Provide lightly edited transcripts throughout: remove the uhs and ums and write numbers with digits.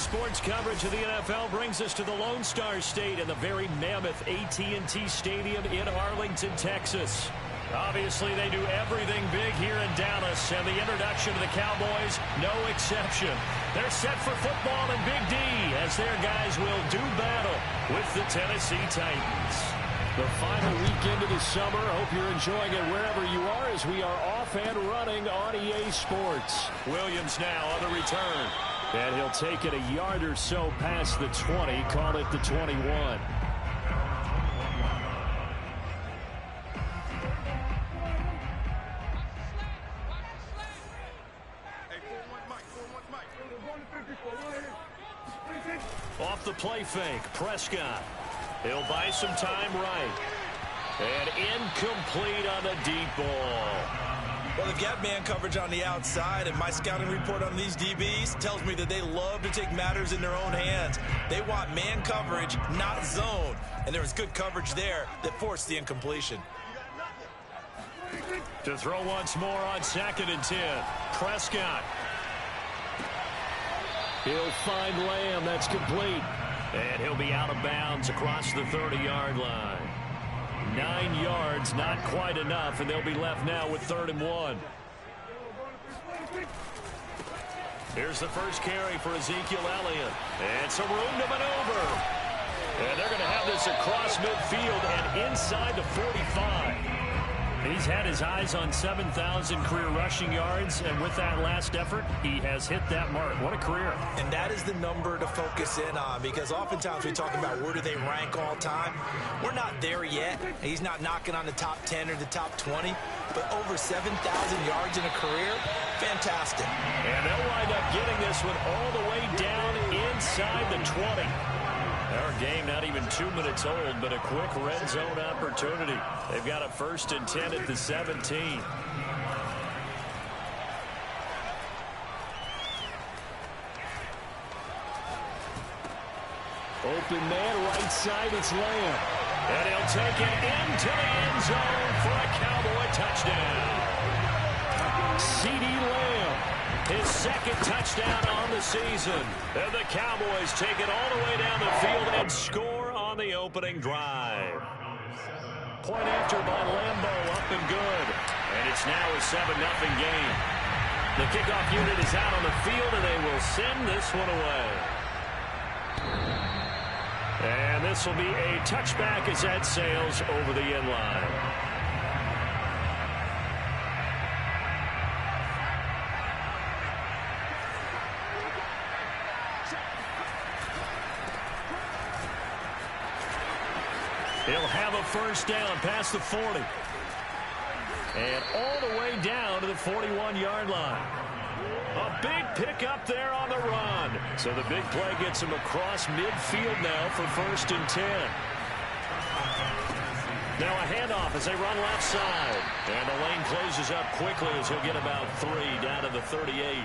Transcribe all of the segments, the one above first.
Sports coverage of the NFL brings us to the Lone Star State and the very mammoth AT&T Stadium in Arlington, Texas. Obviously, they do everything big here in Dallas, and the introduction of the Cowboys, no exception. They're set for football and Big D as their guys will do battle with the Tennessee Titans. The final weekend of the summer. Hope you're enjoying it wherever you are as we are off and running on EA Sports. Williams now on the return. And he'll take it a yard or so past the 20, call it the 21. Off the play fake, Prescott. He'll buy some time right. And incomplete on the deep ball. Well, they've got man coverage on the outside, and my scouting report on these DBs tells me that they love to take matters in their own hands. They want man coverage, not zone. And there was good coverage there that forced the incompletion. To throw once more on 2nd and 10. Prescott. He'll find Lamb. That's complete. And he'll be out of bounds across the 30-yard line. 9 yards, not quite enough, and they'll be left now with 3rd and 1. Here's the first carry for Ezekiel Elliott. And some room to maneuver. And they're going to have this across midfield and inside the 45. He's had his eyes on 7,000 career rushing yards, and with that last effort, he has hit that mark. What a career. And that is the number to focus in on, because oftentimes we talk about where do they rank all time. We're not there yet. He's not knocking on the top 10 or the top 20, but over 7,000 yards in a career, fantastic. And they'll wind up getting this one all the way down inside the 20. Our game not even 2 minutes old, but a quick red zone opportunity. They've got a 1st and 10 at the 17. Open man, right side, it's Lamb. And he'll take it into the end zone for a Cowboy touchdown. CeeDee Lamb, his 2nd touchdown on the season. And the Cowboys take it all the way down the field and score on the opening drive. Point after by Lambeau, up and good. And it's now a 7-0 game. The kickoff unit is out on the field, and they will send this one away. And this will be a touchback as that sails over the end line. He'll have a 1st down past the 40. And all the way down to the 41-yard line. A big pickup there on the run. So the big play gets him across midfield now for 1st and 10. Now a handoff as they run left side. And the lane closes up quickly as he'll get about 3 down to the 38.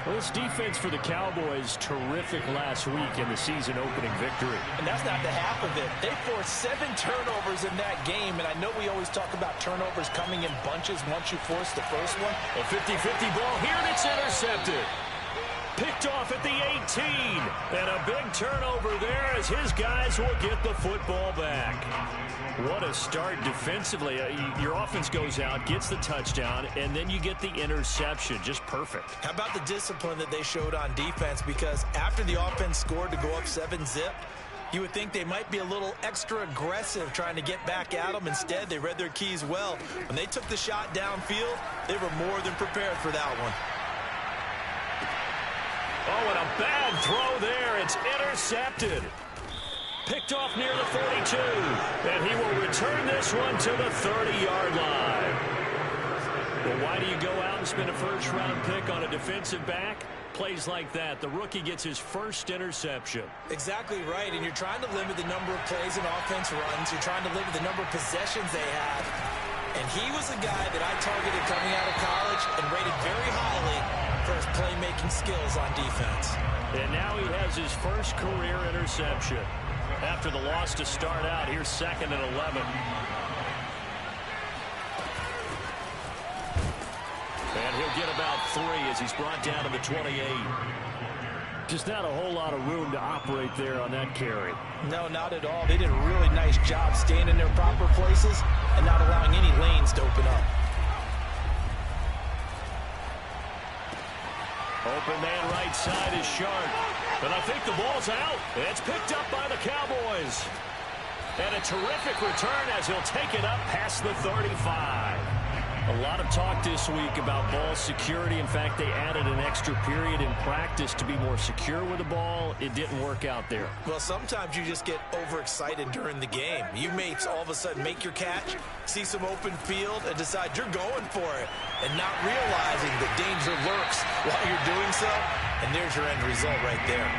Well, this defense for the Cowboys, terrific last week in the season-opening victory. And that's not the half of it. They forced 7 turnovers in that game, and I know we always talk about turnovers coming in bunches once you force the first one. A 50-50 ball here, and it's intercepted. Picked off at the 18. And a big turnover there as his guys will get the football back. What a start defensively. Your offense goes out, gets the touchdown, and then you get the interception. Just perfect. How about the discipline that they showed on defense? Because after the offense scored to go up 7-zip, you would think they might be a little extra aggressive trying to get back at them. Instead, they read their keys well. When they took the shot downfield, they were more than prepared for that one. Oh, and a bad throw there. It's intercepted. Picked off near the 42. And he will return this one to the 30-yard line. Well, why do you go out and spend a first-round pick on a defensive back? Plays like that. The rookie gets his first interception. Exactly right. And you're trying to limit the number of plays and offense runs. You're trying to limit the number of possessions they have. And he was a guy that I targeted coming out of college and rated very highly for his playmaking skills on defense. And now he has his first career interception. After the loss to start out, here's 2nd and 11. And he'll get about 3 as he's brought down to the 28. Just not a whole lot of room to operate there on that carry. No, not at all. They did a really nice job staying in their proper places and not allowing any lanes to open up. Open man right side is Sharp. But I think the ball's out. It's picked up by the Cowboys. And a terrific return as he'll take it up past the 35. A lot of talk this week about ball security. In fact, they added an extra period in practice to be more secure with the ball. It didn't work out there. Well, sometimes you just get overexcited during the game. You may all of a sudden make your catch, see some open field, and decide you're going for it, and not realizing the danger lurks while you're doing so. And there's your end result right there.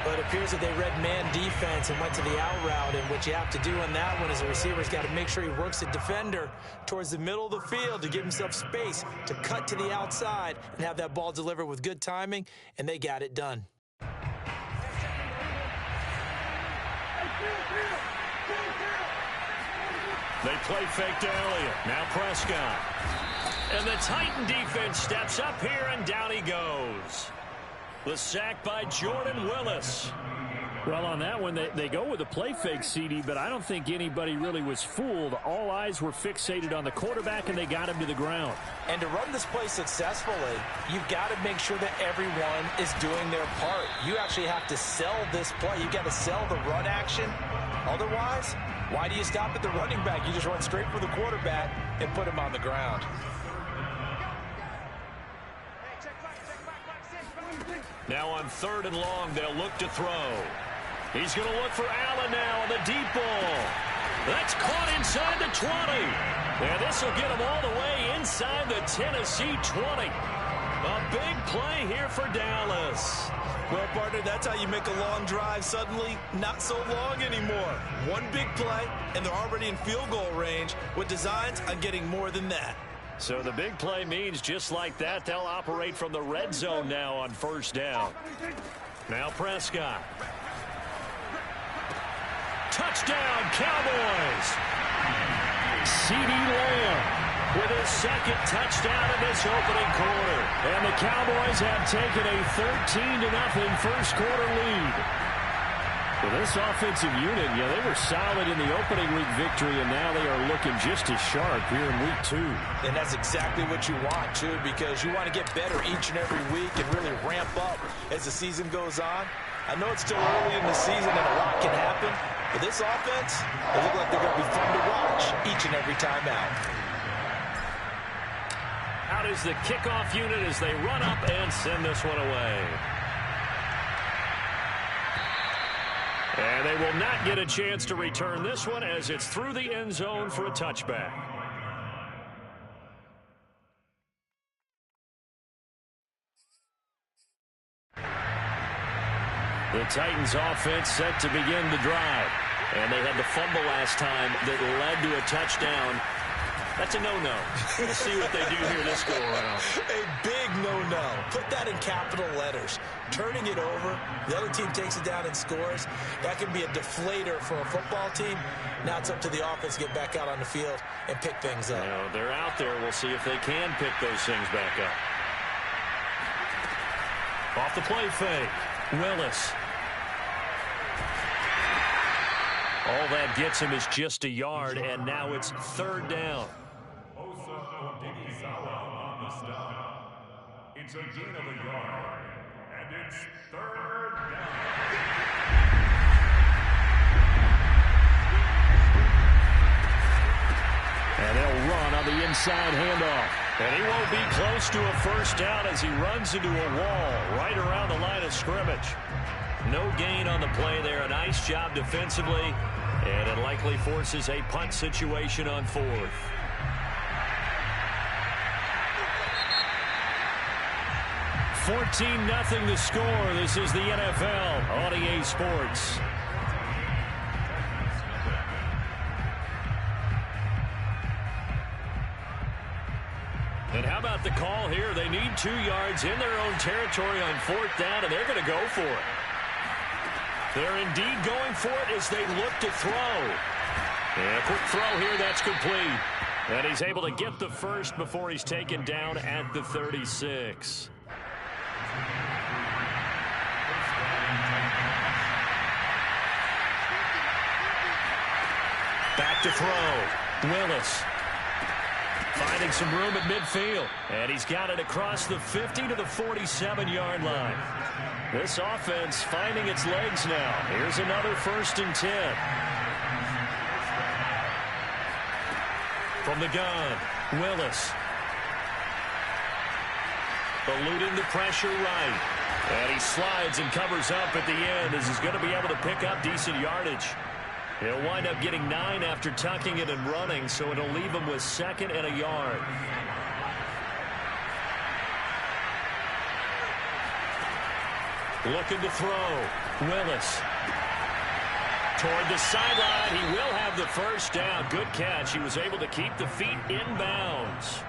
But it appears that they read man defense and went to the out route, and what you have to do on that one is the receiver's got to make sure he works the defender towards the middle of the field to give himself space to cut to the outside and have that ball delivered with good timing, and they got it done. They play fake to Elliott. Now Prescott. And the Titan defense steps up here, and down he goes. The sack by Jordan Willis. Well, on that one, they go with a play fake, CD, but I don't think anybody really was fooled. All eyes were fixated on the quarterback, and they got him to the ground. And to run this play successfully, you've got to make sure that everyone is doing their part. You actually have to sell this play. You've got to sell the run action. Otherwise, why do you stop at the running back? You just run straight for the quarterback and put him on the ground. Now on 3rd and long, they'll look to throw. He's going to look for Allen now on the deep ball. That's caught inside the 20. And this will get him all the way inside the Tennessee 20. A big play here for Dallas. Well, partner, that's how you make a long drive suddenly not so long anymore. One big play, and they're already in field goal range with designs on getting more than that. So the big play means just like that, they'll operate from the red zone now on 1st down. Now Prescott. Touchdown, Cowboys! CeeDee Lamb with his 2nd touchdown in this opening quarter. And the Cowboys have taken a 13-0 first quarter lead. Well, this offensive unit, they were solid in the opening week victory, and now they are looking just as sharp here in week 2. And that's exactly what you want, too, because you want to get better each and every week and really ramp up as the season goes on. I know it's still early in the season and a lot can happen, but this offense, they look like they're going to be fun to watch each and every time out. Out is the kickoff unit as they run up and send this one away. And they will not get a chance to return this one as it's through the end zone for a touchback. The Titans offense set to begin the drive. And they had the fumble last time that led to a touchdown. That's a no-no. We'll see what they do here this go-around. A big no-no. Put that in capital letters. Turning it over, the other team takes it down and scores. That can be a deflator for a football team. Now it's up to the offense to get back out on the field and pick things up. They're out there. We'll see if they can pick those things back up. Off the play fake. Willis. All that gets him is just a yard, and now it's 3rd down. It's a gain of a yard, and it's 3rd down. And they'll run on the inside handoff. And he won't be close to a 1st down as he runs into a wall right around the line of scrimmage. No gain on the play there. A nice job defensively. And it likely forces a punt situation on 4th. $14-0 the score. This is the NFL on EA Sports. And how about the call here? They need 2 yards in their own territory on 4th down, and they're going to go for it. They're indeed going for it as they look to throw. And a quick throw here, that's complete. And he's able to get the first before he's taken down at the 36. Back to throw. Willis. Finding some room at midfield. And he's got it across the 50 to the 47-yard line. This offense finding its legs now. Here's another 1st and 10. From the gun, Willis. Eluding the pressure right. And he slides and covers up at the end as he's going to be able to pick up decent yardage. He'll wind up getting 9 after tucking it and running, so it'll leave him with 2nd and a yard. Looking to throw. Willis. Toward the sideline. He will have the 1st down. Good catch. He was able to keep the feet in bounds.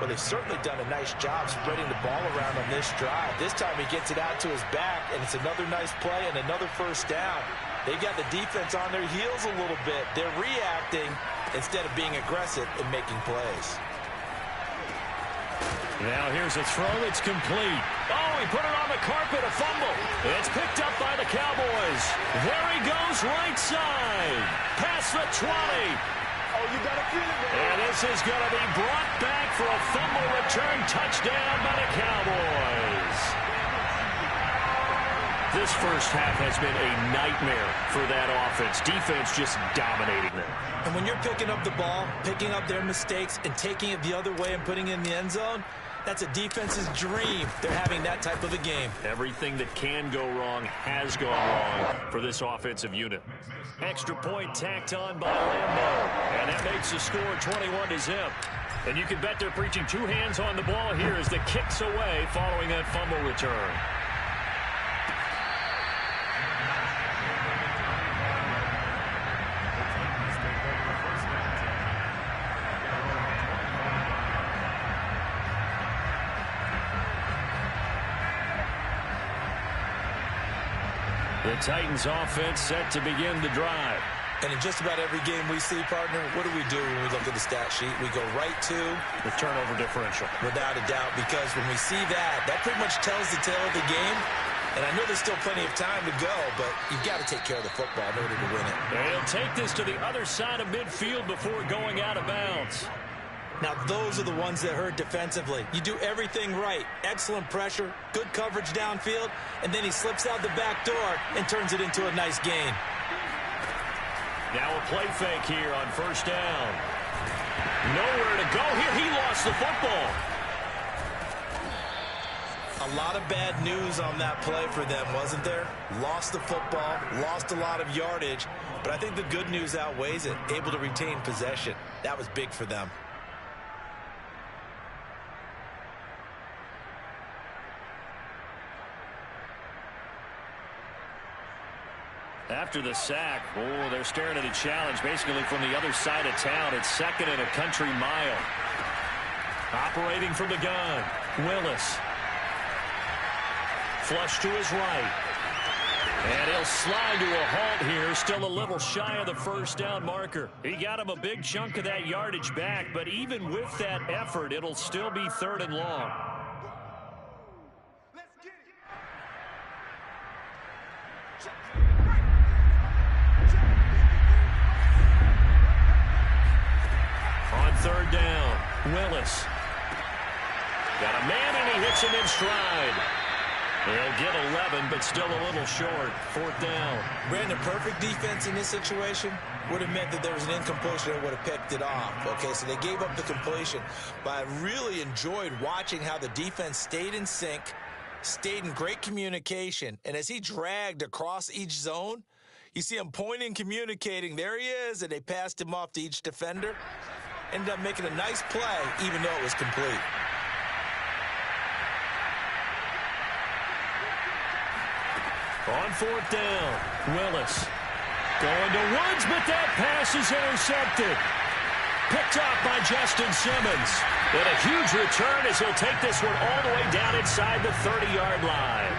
Well, they've certainly done a nice job spreading the ball around on this drive. This time he gets it out to his back, and it's another nice play and another 1st down. They got the defense on their heels a little bit. They're reacting instead of being aggressive and making plays. Now here's a throw that's complete. Oh, he put it on the carpet, a fumble. It's picked up by the Cowboys. There he goes, right side. Past the 20. Oh, you got to feel it, man. And this is going to be brought back for a fumble return touchdown by the Cowboys. This first half has been a nightmare for that offense. Defense just dominating them. And when you're picking up the ball, picking up their mistakes, and taking it the other way and putting it in the end zone, that's a defense's dream. They're having that type of a game. Everything that can go wrong has gone wrong for this offensive unit. Extra point tacked on by Lambo. And that makes the score 21-0. And you can bet they're preaching 2 hands on the ball here as the kick's away following that fumble return. The Titans offense set to begin the drive. And in just about every game we see, partner, what do we do when we look at the stat sheet? We go right to the turnover differential. Without a doubt, because when we see that, that pretty much tells the tale of the game. And I know there's still plenty of time to go, but you've got to take care of the football in order to win it. And he'll take this to the other side of midfield before going out of bounds. Now, those are the ones that hurt defensively. You do everything right. Excellent pressure, good coverage downfield, and then he slips out the back door and turns it into a nice gain. Now a play fake here on 1st down. Nowhere to go here. He lost the football. A lot of bad news on that play for them, wasn't there? Lost the football, lost a lot of yardage, but I think the good news outweighs it. Able to retain possession. That was big for them. After the sack, they're staring at a challenge basically from the other side of town. It's 2nd and a country mile. Operating from the gun, Willis. Flush to his right. And he'll slide to a halt here, still a little shy of the 1st down marker. He got him a big chunk of that yardage back, but even with that effort, it'll still be 3rd and long. On 3rd down, Willis. Got a man, and he hits him in stride. He'll get 11, but still a little short. 4th down. Brandon, perfect defense in this situation would have meant that there was an incompletion that would have picked it off. Okay, so they gave up the completion. But I really enjoyed watching how the defense stayed in sync, stayed in great communication, and as he dragged across each zone, you see him pointing, communicating. There he is, and they passed him off to each defender. Ended up making a nice play, even though it was complete. On 4th down, Willis going to Woods, but that pass is intercepted. Picked up by Justin Simmons. And a huge return as he'll take this one all the way down inside the 30-yard line.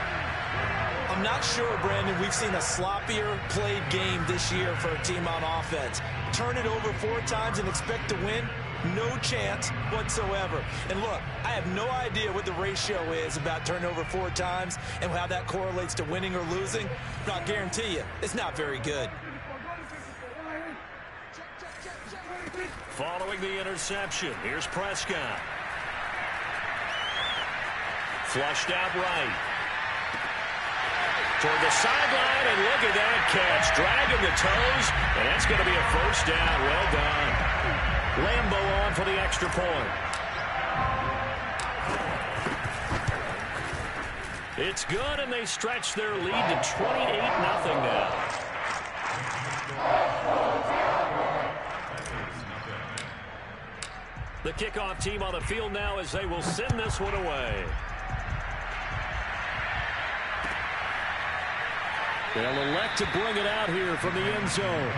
I'm not sure, Brandon, we've seen a sloppier played game this year for a team on offense. Turn it over 4 times and expect to win? No chance whatsoever. And look, I have no idea what the ratio is about turnover 4 times and how that correlates to winning or losing, but I'll guarantee you, it's not very good. Following the interception, here's Prescott. Flushed out right. Toward the sideline, and look at that catch. Dragging the toes, and that's going to be a first down. Well done. Lambo on for the extra point. It's good, and they stretch their lead to 28-0 now. The kickoff team on the field now as they will send this one away. They'll elect to bring it out here from the end zone.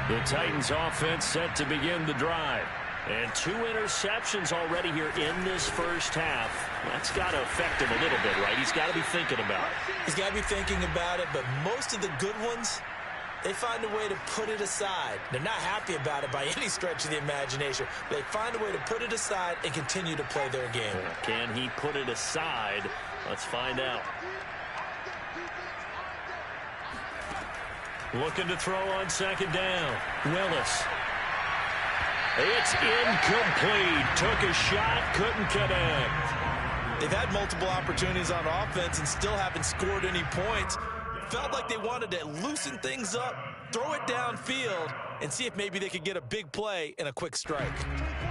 The Titans offense set to begin the drive. And 2 interceptions already here in this first half. That's got to affect him a little bit, right? He's got to be thinking about it. He's got to be thinking about it, but most of the good ones, they find a way to put it aside. They're not happy about it by any stretch of the imagination. They find a way to put it aside and continue to play their game. Can he put it aside? Let's find out. Looking to throw on second down. Willis. It's incomplete. Took a shot, couldn't connect. They've had multiple opportunities on offense and still haven't scored any points. Felt like they wanted to loosen things up, throw it downfield, and see if maybe they could get a big play and a quick strike.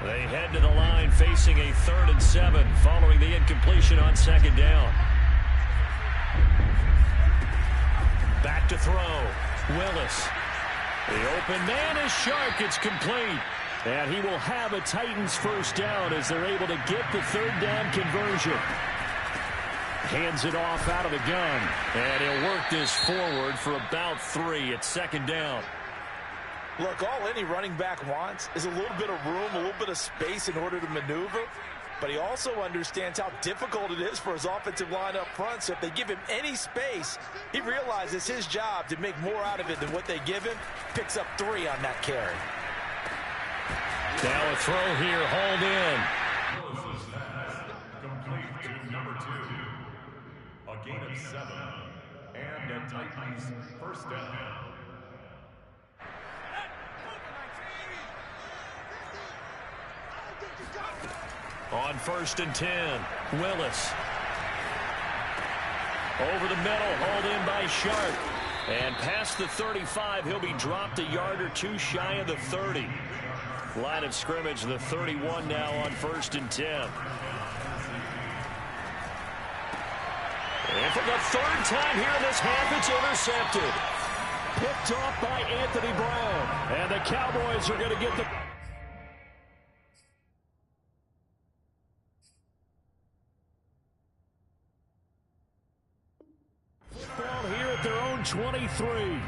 They head to the line facing a 3rd and 7 following the incompletion on second down. Back to throw. Willis. The open man is Shark. It's complete. And he will have a Titans first down as they're able to get the 3rd down conversion. Hands it off out of the gun. And he'll work this forward for about 3 at second down. Look, all any running back wants is a little bit of room, a little bit of space in order to maneuver. But he also understands how difficult it is for his offensive line up front. So if they give him any space, he realizes his job to make more out of it than what they give him. Picks up 3 on that carry. Now a throw here, hauled in. Complete to number 2. A gain of 7. And a Titans first down. On 1st and 10, Willis. Over the middle, hauled in by Sharp. And past the 35, he'll be dropped a yard or 2 shy of the 30. Line of scrimmage, the 31 now on 1st and 10. And for the 3rd time here in this half, it's intercepted. Picked off by Anthony Brown. And the Cowboys are going to get the... down here at their own 23.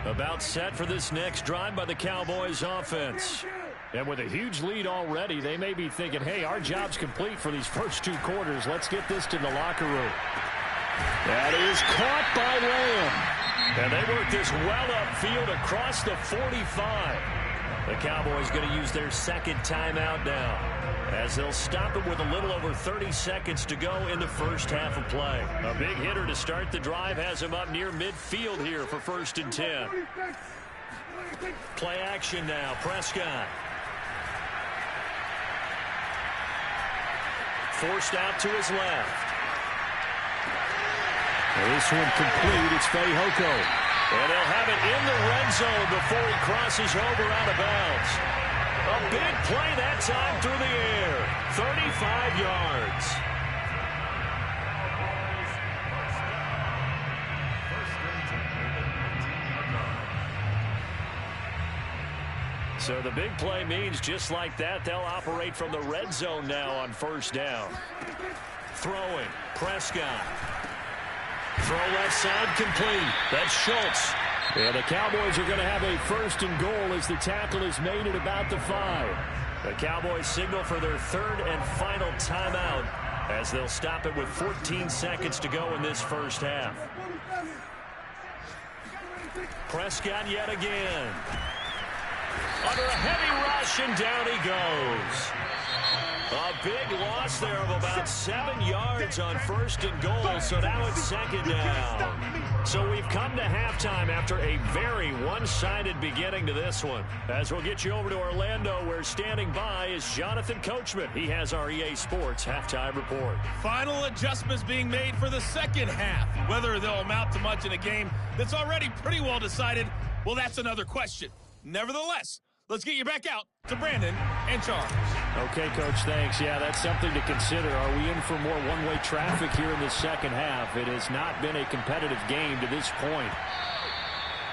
About set for this next drive by the Cowboys offense. And with a huge lead already, they may be thinking, hey, our job's complete for these first 2 quarters. Let's get this to the locker room. That is caught by Lamb. And they work this well upfield across the 45. The Cowboys going to use their 2nd timeout now, as they'll stop it with a little over 30 seconds to go in the first half of play. A big hitter to start the drive has him up near midfield here for 1st and 10. Play action now. Prescott. Forced out to his left. This one complete. It's Fehoko. And they'll have it in the red zone before he crosses over out of bounds. A big play that time through the air. 35 yards. So the big play means just like that, they'll operate from the red zone now on 1st down. Throwing. Prescott. Throw left side complete. That's Schultz. And the Cowboys are going to have a 1st and goal as the tackle is made at about the 5. The Cowboys signal for their 3rd and final timeout as they'll stop it with 14 seconds to go in this first half. Prescott yet again. Under a heavy rush, and down he goes. A big loss there of about 7 yards on 1st and goal, so now it's 2nd down. So we've come to halftime after a very one-sided beginning to this one. As we'll get you over to Orlando, where standing by is Jonathan Coachman. He has our EA Sports halftime report. Final adjustments being made for the second half. Whether they'll amount to much in a game that's already pretty well decided, well, that's another question. Nevertheless, let's get you back out to Brandon and Charles. Okay, Coach, thanks. Yeah, that's something to consider. Are we in for more one-way traffic here in the second half? It has not been a competitive game to this point.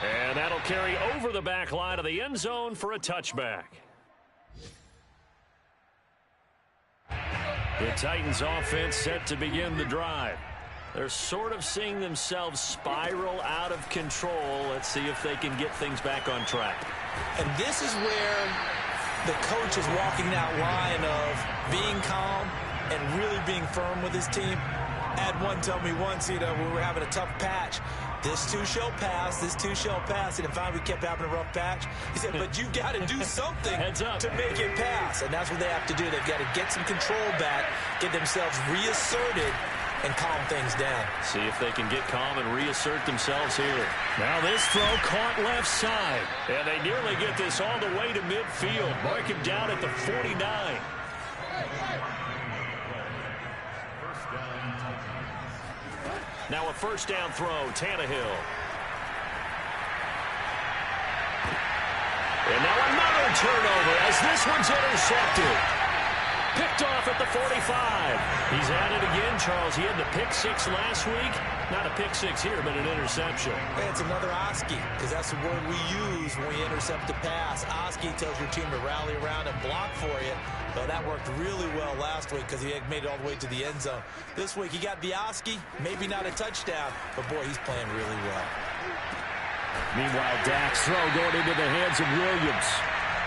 And that'll carry over the back line of the end zone for a touchback. The Titans offense set to begin the drive. They're sort of seeing themselves spiral out of control. Let's see if they can get things back on track. And this is where the coach is walking that line of being calm and really being firm with his team. I had one tell me once, we were having a tough patch. This too shall pass, this too shall pass. And finally we kept having a rough patch. He said, but you got to do something to make it pass. And that's what they have to do. They've got to get some control back, get themselves reasserted, and calm things down. See if they can get calm and reassert themselves here. Now this throw caught left side. And they nearly get this all the way to midfield. Mark him down at the 49. Now a first down throw, Tannehill. And now another turnover as this one's intercepted. Picked off at the 45. He's at it again, Charles. He had the pick six last week. Not a pick six here, but an interception. It's another Oski, because that's the word we use when we intercept a pass. Oski tells your team to rally around and block for you. But that worked really well last week because he had made it all the way to the end zone. This week he got the Oski, maybe not a touchdown, but boy, he's playing really well. Meanwhile, Dak's throw going into the hands of Williams.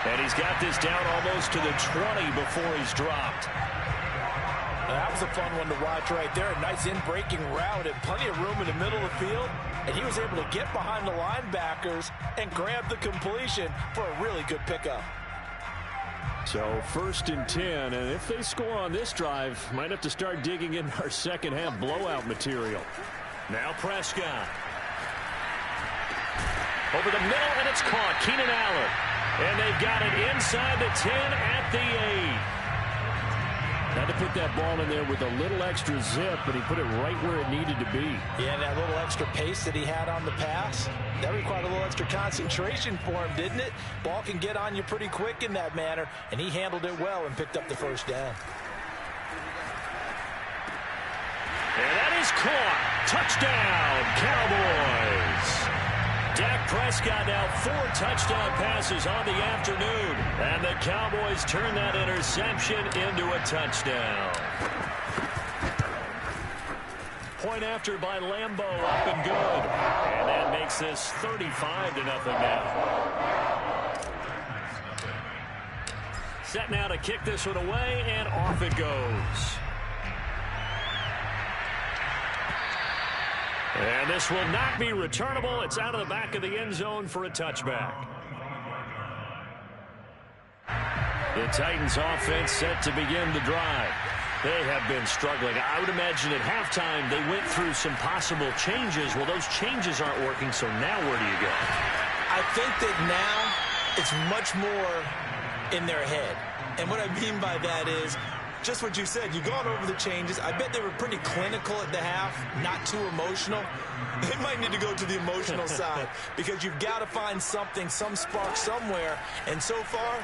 And he's got this down almost to the 20 before he's dropped. Now, that was a fun one to watch right there. A nice in-breaking route and plenty of room in the middle of the field. And he was able to get behind the linebackers and grab the completion for a really good pickup. So 1st and 10, and if they score on this drive, might have to start digging in our second half blowout material. Now Prescott. Over the middle, and it's caught. Keenan Allen. And they've got it inside the 10 at the 8. Had to put that ball in there with a little extra zip, but he put it right where it needed to be. Yeah, and that little extra pace that he had on the pass, that required a little extra concentration for him, didn't it? Ball can get on you pretty quick in that manner, and he handled it well and picked up the first down. And that is caught. Touchdown, Cowboys. Dak Prescott now 4 touchdown passes on the afternoon. And the Cowboys turn that interception into a touchdown. Point after by Lambeau, up and good. And that makes this 35-0 now. Set now to kick this one away, and off it goes. And this will not be returnable. It's out of the back of the end zone for a touchback. The Titans offense set to begin the drive. They have been struggling. I would imagine at halftime they went through some possible changes. Well, those changes aren't working, so now where do you go? I think that now it's much more in their head. And what I mean by that is just what you said. You've gone over the changes. I bet they were pretty clinical at the half, not too emotional. They might need to go to the emotional side because you've got to find something, some spark somewhere. And so far,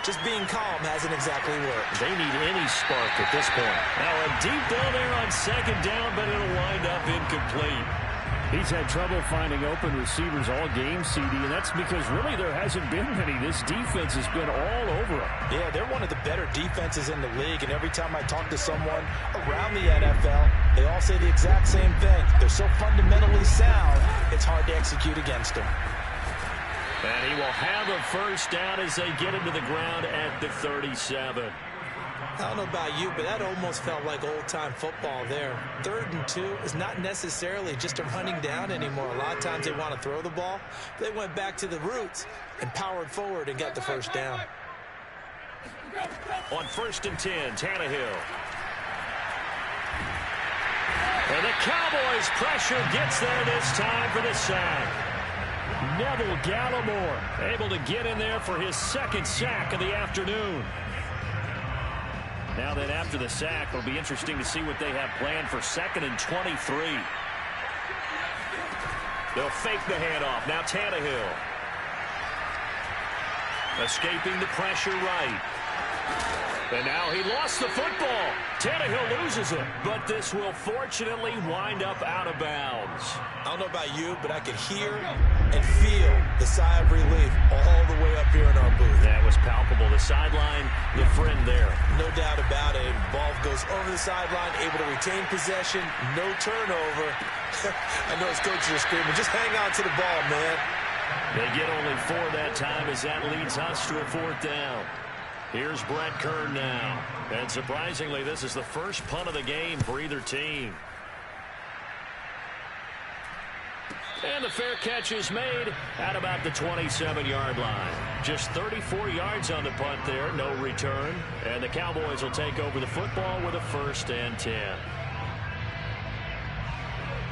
just being calm hasn't exactly worked. They need any spark at this point. Now a deep ball there on 2nd down, but it'll wind up incomplete. He's had trouble finding open receivers all game, CD, and that's because really there hasn't been many. This defense has been all over them. Yeah, they're one of the better defenses in the league, and every time I talk to someone around the NFL, they all say the exact same thing. They're so fundamentally sound, it's hard to execute against them. And he will have a first down as they get into the ground at the 37. I don't know about you, but that almost felt like old-time football there. 3rd and 2 is not necessarily just a running down anymore. A lot of times they want to throw the ball. They went back to the roots and powered forward and got the first down. On 1st and 10, Tannehill. And the Cowboys' pressure gets there this time for the sack. Neville Gallimore able to get in there for his 2nd sack of the afternoon. Now then, after the sack, it'll be interesting to see what they have planned for 2nd and 23. They'll fake the handoff. Now Tannehill. Escaping the pressure right. And now he lost the football. Tannehill loses it, but this will fortunately wind up out of bounds. I don't know about you, but I could hear and feel the sigh of relief all the way up here in our booth. That was palpable. The sideline, the friend there. No doubt about it. Ball goes over the sideline, able to retain possession, no turnover. I know his coaches are screaming, just hang on to the ball, man. They get only 4 that time as that leads us to a 4th down. Here's Brett Kern now. And surprisingly, this is the first punt of the game for either team. And the fair catch is made at about the 27-yard line. Just 34 yards on the punt there, no return. And the Cowboys will take over the football with a 1st and 10.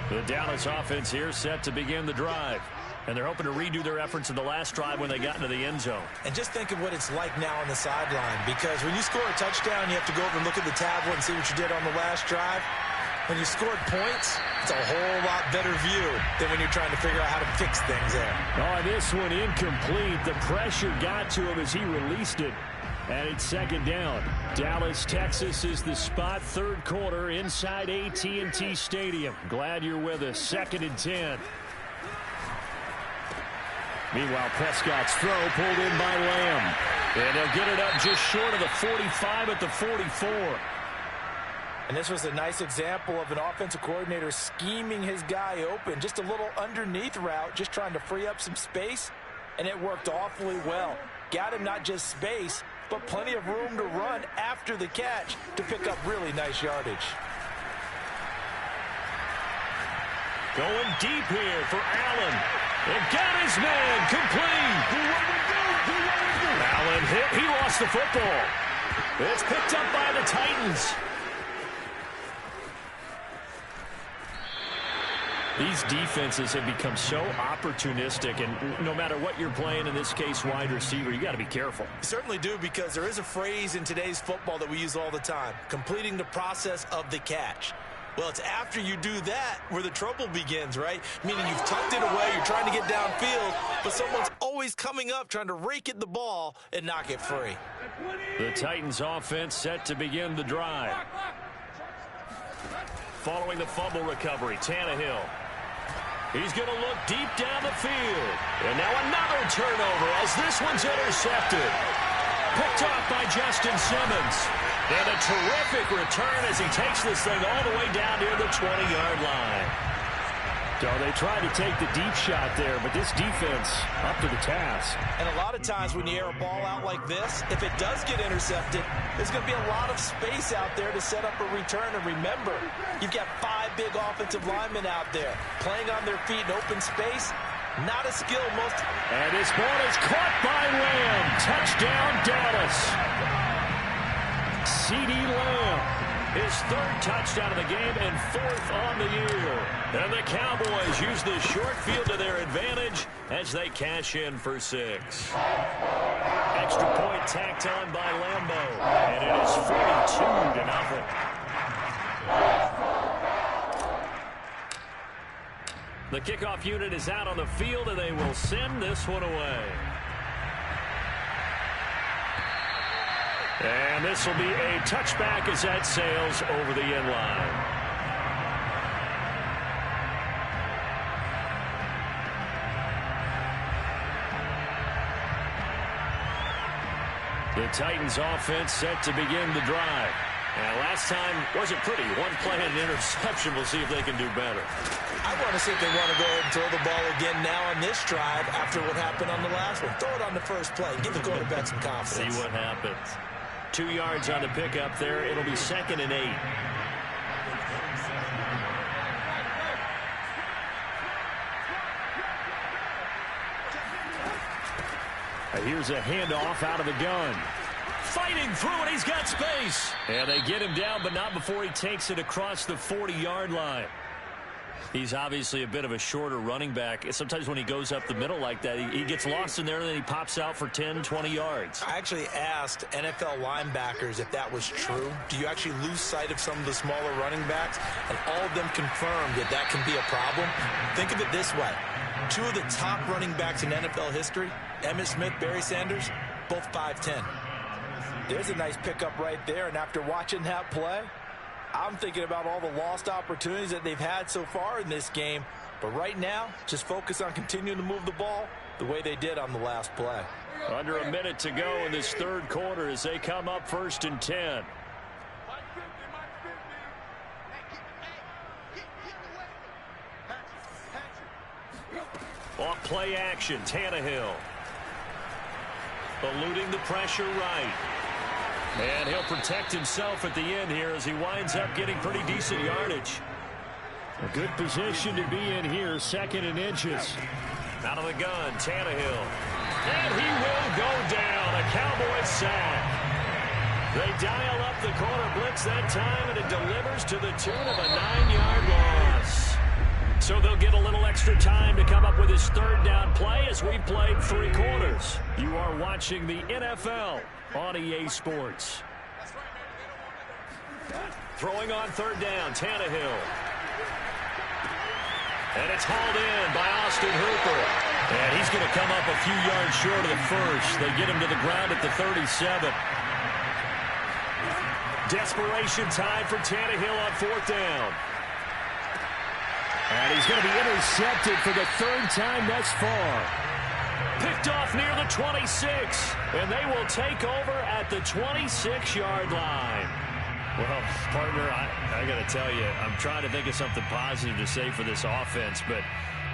The Dallas offense here set to begin the drive. And they're hoping to redo their efforts in the last drive when they got into the end zone. And just think of what it's like now on the sideline. Because when you score a touchdown, you have to go over and look at the tablet and see what you did on the last drive. When you scored points, it's a whole lot better view than when you're trying to figure out how to fix things there. Oh, this one incomplete. The pressure got to him as he released it. And it's 2nd down. Dallas, Texas is the spot. 3rd quarter inside AT&T Stadium. Glad you're with us. 2nd and 10. Meanwhile, Prescott's throw pulled in by Lamb. And they'll get it up just short of the 45 at the 44. And this was a nice example of an offensive coordinator scheming his guy open. Just a little underneath route, just trying to free up some space. And it worked awfully well. Got him not just space, but plenty of room to run after the catch to pick up really nice yardage. Going deep here for Allen. And got his man complete. Allen hit. He lost the football. It's picked up by the Titans. These defenses have become so opportunistic, and no matter what you're playing, in this case wide receiver, you got to be careful. You certainly do, because there is a phrase in today's football that we use all the time: completing the process of the catch. Well, it's after you do that where the trouble begins, right? Meaning you've tucked it away, you're trying to get downfield, but someone's always coming up trying to rake at the ball and knock it free. The Titans offense set to begin the drive. Following the fumble recovery, Tannehill. He's going to look deep down the field. And now another turnover as this one's intercepted. Picked off by Justin Simmons. And a terrific return as he takes this thing all the way down near the 20-yard line. So they tried to take the deep shot there, but this defense up to the task. And a lot of times when you air a ball out like this, if it does get intercepted, there's going to be a lot of space out there to set up a return. And remember, you've got 5 big offensive linemen out there playing on their feet in open space. Not a skill most. And this ball is caught by Lamb. Touchdown, Dallas. CeeDee Lamb, his 3rd touchdown of the game and 4th on the year. And the Cowboys use the short field to their advantage as they cash in for 6. Extra point tacked on by Lambeau. And it is 42-0. The kickoff unit is out on the field, and they will send this one away. And this will be a touchback as that sails over the end line. The Titans offense set to begin the drive. And last time wasn't pretty. One play and an interception. We'll see if they can do better. I want to see if they want to go ahead and throw the ball again now on this drive after what happened on the last one. Throw it on the first play. Give the quarterback some confidence. See what happens. 2 yards on the pickup there. It'll be 2nd and 8. Here's a handoff out of the gun. Fighting through it. He's got space. And they get him down, but not before he takes it across the 40-yard line. He's obviously a bit of a shorter running back. Sometimes when he goes up the middle like that, he gets lost in there, and then he pops out for 10, 20 yards. I actually asked NFL linebackers if that was true. Do you actually lose sight of some of the smaller running backs? And all of them confirmed that that can be a problem. Think of it this way. 2 of the top running backs in NFL history, Emmitt Smith, Barry Sanders, both 5'10". There's a nice pickup right there, and after watching that play, I'm thinking about all the lost opportunities that they've had so far in this game. But right now, just focus on continuing to move the ball the way they did on the last play. Under a minute to go in this third quarter as they come up 1st and 10. Off play action, Tannehill. Eluding the pressure right. And he'll protect himself at the end here as he winds up getting pretty decent yardage. A good position to be in here, 2nd and inches. Out of the gun, Tannehill. And he will go down, a Cowboys sack. They dial up the corner blitz that time, and it delivers to the tune of a 9-yard loss. So they'll get a little extra time to come up with his 3rd down play as we've played 3 quarters. You are watching the NFL on EA Sports. Throwing on 3rd down, Tannehill. And it's hauled in by Austin Hooper. And he's going to come up a few yards short of the first. They get him to the ground at the 37. Desperation time for Tannehill on 4th down. And he's going to be intercepted for the 3rd time thus far. Picked off near the 26. And they will take over at the 26-yard line. Well, partner, I got to tell you, I'm trying to think of something positive to say for this offense, but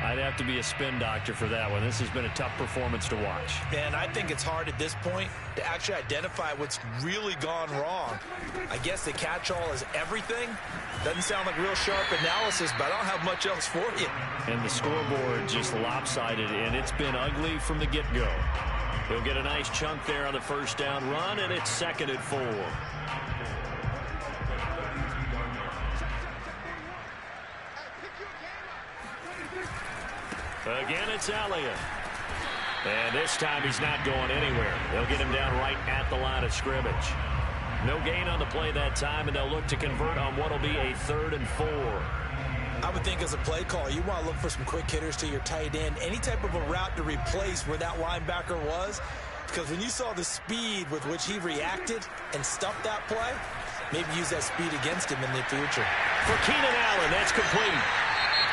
I'd have to be a spin doctor for that one. This has been a tough performance to watch. And I think it's hard at this point to actually identify what's really gone wrong. I guess the catch-all is everything. Doesn't sound like real sharp analysis, but I don't have much else for you. And the scoreboard just lopsided, and it's been ugly from the get-go. He'll get a nice chunk there on the 1st down run, and it's 2nd and 4. Again, it's Elliott. And this time he's not going anywhere. They'll get him down right at the line of scrimmage. No gain on the play that time, and they'll look to convert on what will be a 3rd and 4. I would think as a play call, you want to look for some quick hitters to your tight end. Any type of a route to replace where that linebacker was. Because when you saw the speed with which he reacted and stuffed that play, maybe use that speed against him in the future. For Keenan Allen, that's complete.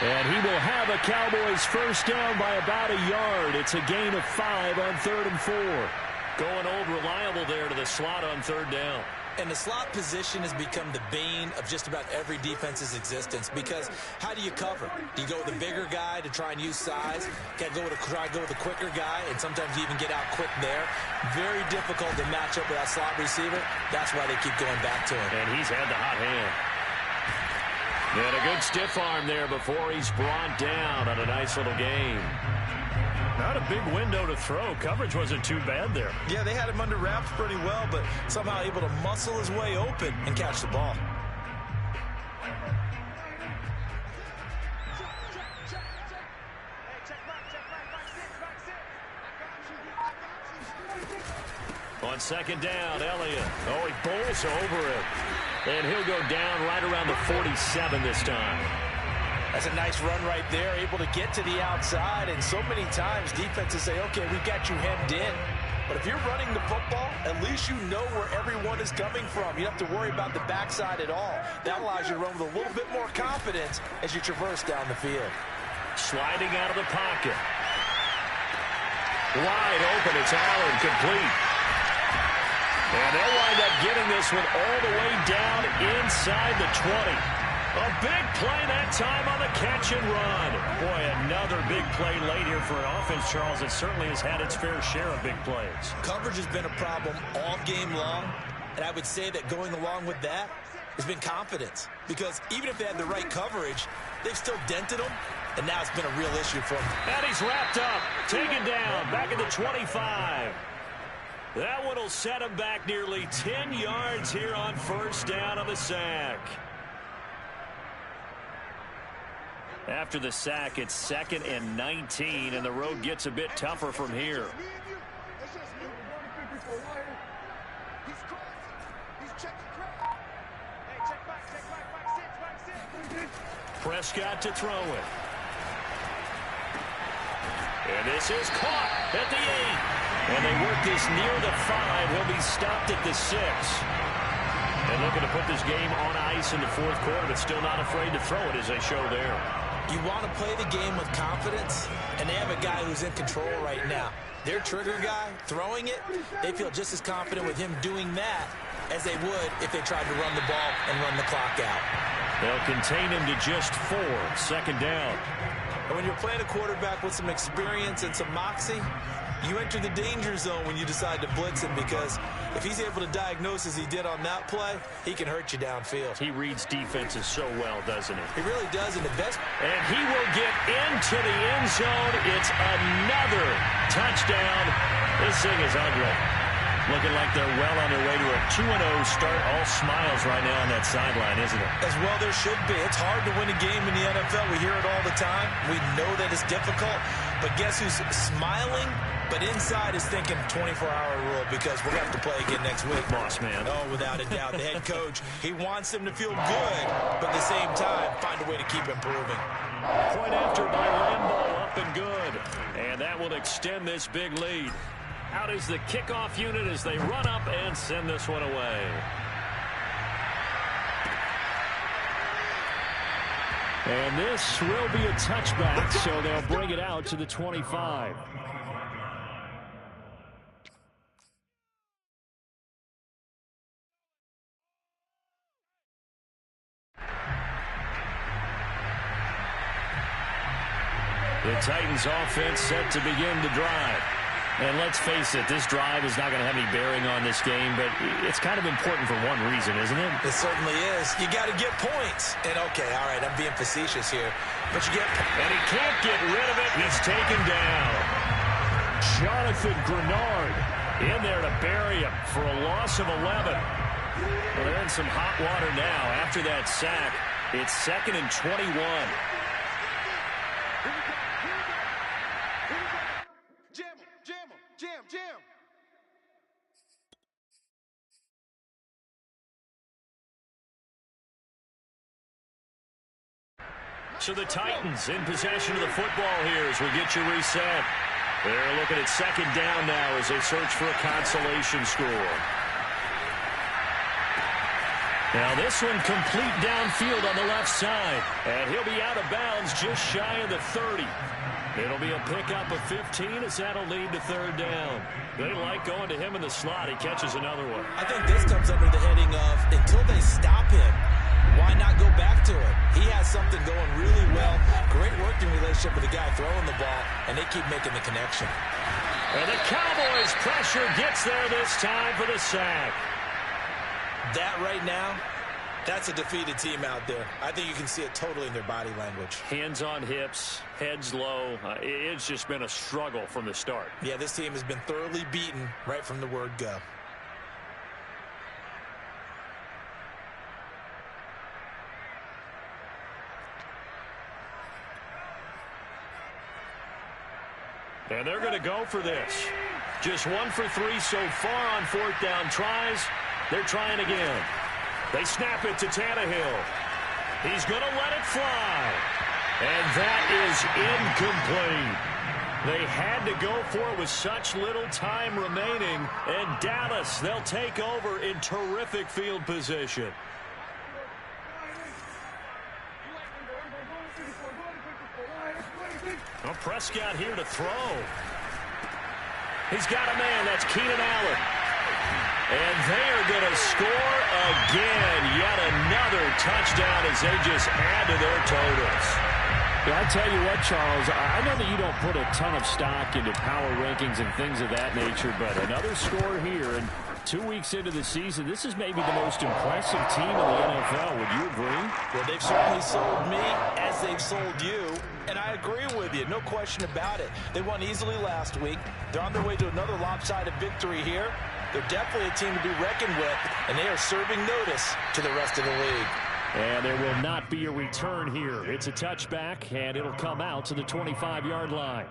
And he will have a Cowboys 1st down by about a yard. It's a gain of 5 on 3rd and 4. Going old reliable there to the slot on 3rd down. And the slot position has become the bane of just about every defense's existence, because how do you cover? Do you go with a bigger guy to try and use size? Got to try to go with a quicker guy, and sometimes you even get out quick there. Very difficult to match up with that slot receiver. That's why they keep going back to him. And he's had the hot hand. And a good stiff arm there before he's brought down on a nice little gain. Not a big window to throw. Coverage wasn't too bad there. Yeah, they had him under wraps pretty well, but somehow able to muscle his way open and catch the ball. On 2nd down, Elliott. Oh, he bowls over it. And he'll go down right around the 47 this time. That's a nice run right there, able to get to the outside. And so many times defenses say, okay, we got you hemmed in. But if you're running the football, at least you know where everyone is coming from. You don't have to worry about the backside at all. That allows you to run with a little bit more confidence as you traverse down the field. Sliding out of the pocket. Wide open, it's Allen, complete. And they'll wind up getting this one all the way down inside the 20. A big play that time on the catch and run. Boy, another big play late here for an offense, Charles, that certainly has had its fair share of big plays. Coverage has been a problem all game long. And I would say that going along with that has been confidence. Because even if they had the right coverage, they've still dented them. And now it's been a real issue for them. And he's wrapped up, taken down, back at the 25. That one will set him back nearly 10 yards here on first down on the sack. After the sack, it's 2nd and 19, and the road gets a bit tougher from here. Prescott to throw it. And this is caught at the 8. And they work this near the 5. He'll be stopped at the 6. And looking to put this game on ice in the 4th quarter, but still not afraid to throw it as they show there. You want to play the game with confidence, and they have a guy who's in control right now. Their trigger guy throwing it, they feel just as confident with him doing that as they would if they tried to run the ball and run the clock out. They'll contain him to just 4, 2nd down. And when you're playing a quarterback with some experience and some moxie, you enter the danger zone when you decide to blitz him, because if he's able to diagnose as he did on that play, he can hurt you downfield. He reads defenses so well, doesn't he? He really does, and the best. And he will get into the end zone. It's another touchdown. This thing is ugly. Looking like they're well on their way to a 2-0 start. All smiles right now on that sideline, isn't it? As well there should be. It's hard to win a game in the NFL. We hear it all the time. We know that it's difficult. But guess who's smiling? But inside is thinking 24-hour rule, because we're going to have to play again next week. Boss man. Oh, without a doubt. The head coach, he wants them to feel good, but at the same time, find a way to keep improving. Point after by Lambeau, up and good. And that will extend this big lead. Out is the kickoff unit as they run up and send this one away. And this will be a touchback, so they'll bring it out to the 25. The Titans offense set to begin the drive. And let's face it, this drive is not going to have any bearing on this game, but it's kind of important for one reason, isn't it? It certainly is. You got to get points. And okay, all right, I'm being facetious here, but you get. And he can't get rid of it. He's taken down. Jonathan Grenard in there to bury him for a loss of 11. Well, they're in some hot water now. After that sack, it's 2nd and 21. Jam. So the Titans in possession of the football here as we get you reset. They're looking at 2nd down now as they search for a consolation score. Now this one complete downfield on the left side. And he'll be out of bounds just shy of the 30. It'll be a pickup of 15 as that'll lead to 3rd down. They like going to him in the slot. He catches another one. I think this comes under the heading of, until they stop him, why not go back to it? He has something going really well. Great working relationship with the guy throwing the ball, and they keep making the connection. And the Cowboys pressure gets there this time for the sack. That right now, that's a defeated team out there. I think you can see it totally in their body language. Hands on hips, heads low. It's just been a struggle from the start. Yeah, this team has been thoroughly beaten right from the word go. And they're going to go for this. Just 1 for 3 so far on 4th down tries. They're trying again. They snap it to Tannehill. He's going to let it fly. And that is incomplete. They had to go for it with such little time remaining. And Dallas, they'll take over in terrific field position. Well, Prescott here to throw. He's got a man. That's Keenan Allen. And they are going to score again. Yet another touchdown as they just add to their totals. Yeah, I tell you what, Charles, I know that you don't put a ton of stock into power rankings and things of that nature, but another score here. And 2 weeks into the season, this is maybe the most impressive team in the NFL. Would you agree? Well, they've certainly sold me as they've sold you, and I agree with you. No question about it. They won easily last week. They're on their way to another lopsided victory here. They're definitely a team to be reckoned with, and they are serving notice to the rest of the league. And there will not be a return here. It's a touchback, and it'll come out to the 25-yard line.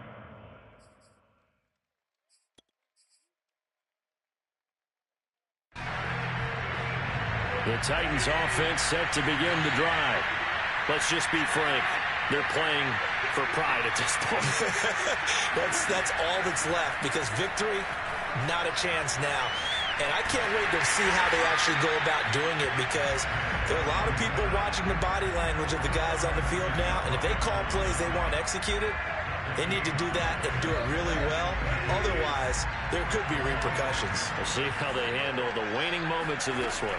The Titans offense set to begin the drive. Let's just be frank. They're playing for pride at this point. That's all that's left, because victory, not a chance now. And I can't wait to see how they actually go about doing it, because there are a lot of people watching the body language of the guys on the field now, and if they call plays they want executed, they need to do that and do it really well. Otherwise, there could be repercussions. We'll see how they handle the waning moments of this one.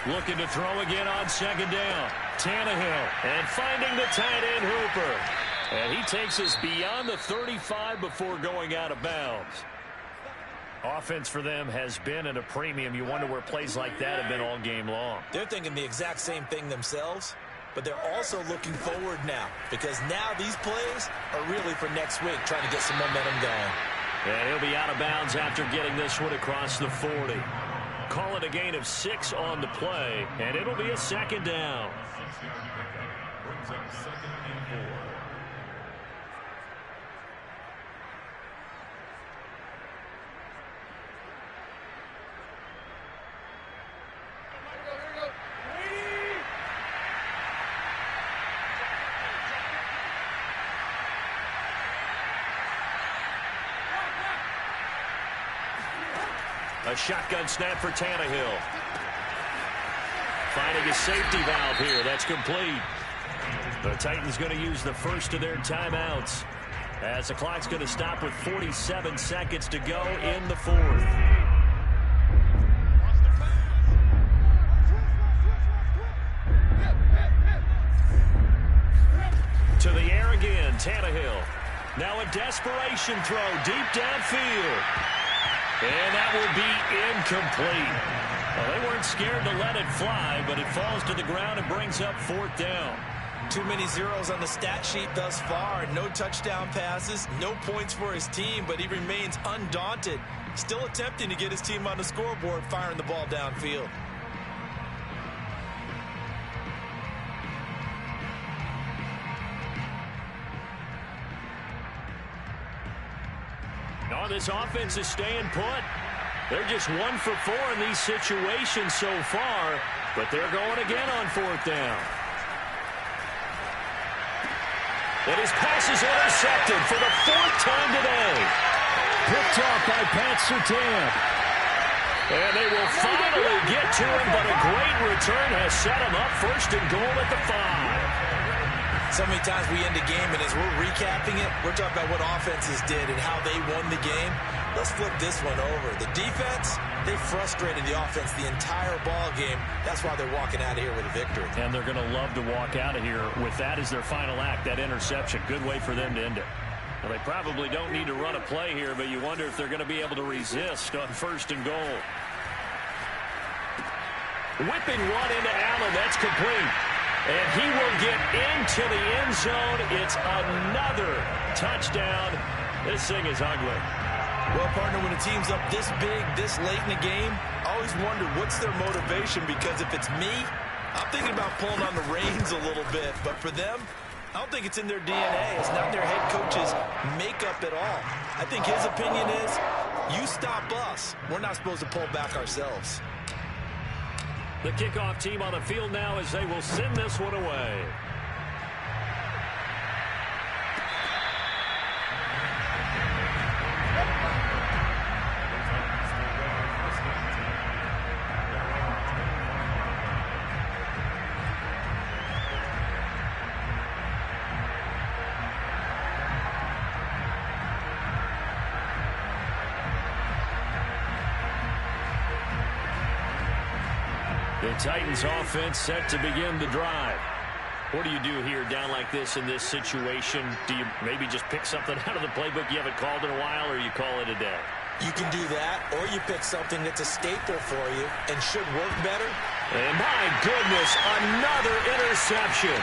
Looking to throw again on second down. Tannehill, and finding the tight end Hooper. And he takes us beyond the 35 before going out of bounds. Offense for them has been at a premium. You wonder where plays like that have been all game long. They're thinking the exact same thing themselves, but they're also looking forward now, because now these plays are really for next week, trying to get some momentum going. And he'll be out of bounds after getting this one across the 40. Call it a gain of 6 on the play, and it'll be a second down. Brings up 2nd and 4. A shotgun snap for Tannehill. Finding a safety valve here. That's complete. The Titans going to use the first of their timeouts, as the clock's going to stop with 47 seconds to go in the 4th. To the air again, Tannehill. Now a desperation throw deep downfield. And that will be incomplete. Well, they weren't scared to let it fly, but it falls to the ground and brings up 4th down. Too many zeros on the stat sheet thus far. No touchdown passes, no points for his team, but he remains undaunted. Still attempting to get his team on the scoreboard, firing the ball downfield. No, this offense is staying put. They're just 1 for 4 in these situations so far, but they're going again on 4th down. And his pass is intercepted for the 4th time today. Picked off by Pat Surtain. And they will finally get to him, but a great return has set him up 1st and goal at the 5. So many times we end a game, and as we're recapping it, we're talking about what offenses did and how they won the game. Let's flip this one over. The defense, they frustrated the offense the entire ball game. That's why they're walking out of here with a victory. And they're going to love to walk out of here with that as their final act, that interception. Good way for them to end it. Well, they probably don't need to run a play here, but you wonder if they're going to be able to resist on 1st and goal. Whipping one into Allen. That's complete. And he will get into the end zone. It's another touchdown. This thing is ugly. Well, partner, when a team's up this big, this late in the game, I always wonder what's their motivation, because if it's me, I'm thinking about pulling on the reins a little bit. But for them, I don't think it's in their DNA. It's not their head coach's makeup at all. I think his opinion is, you stop us. We're not supposed to pull back ourselves. The kickoff team on the field now as they will send this one away. The Titans offense set to begin the drive. What do you do here down like this in this situation? Do you maybe just pick something out of the playbook you haven't called in a while, or you call it a day? You can do that, or you pick something that's a staple for you and should work better. And my goodness, another interception.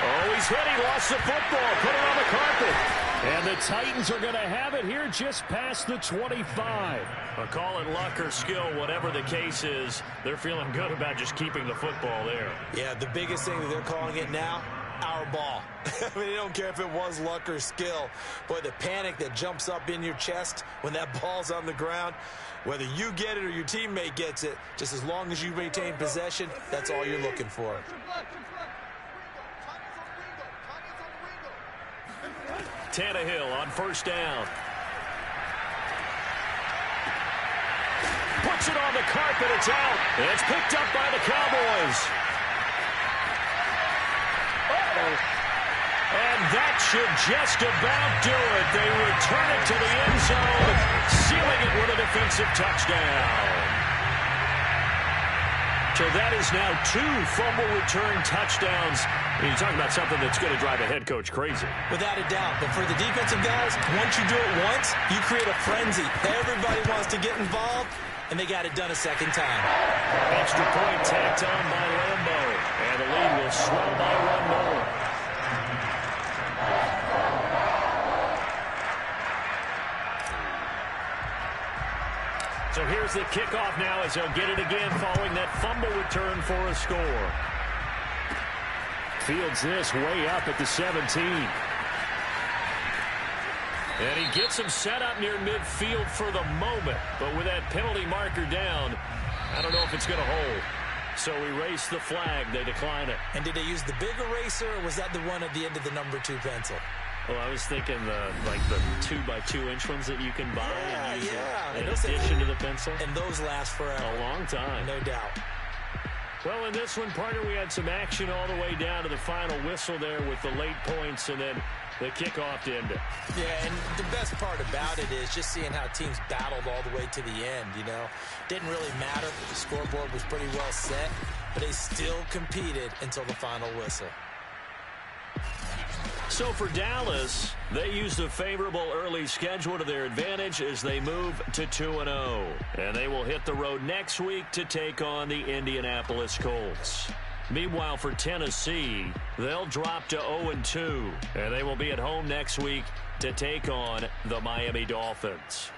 Oh, he's hit. He lost the football. Put it on the carpet. And the Titans are going to have it here just past the 25. But call it luck or skill, whatever the case is, they're feeling good about just keeping the football there. Yeah, the biggest thing that they're calling it now, our ball. I mean, they don't care if it was luck or skill. Boy, the panic that jumps up in your chest when that ball's on the ground, whether you get it or your teammate gets it, just as long as you maintain possession, that's all you're looking for. Tannehill on first down. Puts it on the carpet. It's out. It's picked up by the Cowboys. And that should just about do it. They return it to the end zone, sealing it with a defensive touchdown. So that is now 2 fumble return touchdowns. You're talking about something that's going to drive a head coach crazy. Without a doubt. But for the defensive guys, once you do it once, you create a frenzy. Everybody wants to get involved, and they got it done a second time. Extra point tacked on by Lambo. And the lead will swell by 1 more. So here's the kickoff now as they'll get it again following that fumble return for a score. Fields this way up at the 17. And he gets him set up near midfield for the moment. But with that penalty marker down, I don't know if it's going to hold. So erase the flag. They decline it. And did they use the big eraser, or was that the one at the end of the number 2 pencil? Well, I was thinking the 2x2-inch ones that you can buy and use in those addition to the pencil. And those last forever. A long time. No doubt. Well, in this one, partner, we had some action all the way down to the final whistle there with the late points and then the kickoff to end it. Yeah, and the best part about it is just seeing how teams battled all the way to the end, you know. Didn't really matter. The scoreboard was pretty well set, but they still competed until the final whistle. So for Dallas, they used a favorable early schedule to their advantage as they move to 2-0. And they will hit the road next week to take on the Indianapolis Colts. Meanwhile, for Tennessee, they'll drop to 0-2. And they will be at home next week to take on the Miami Dolphins.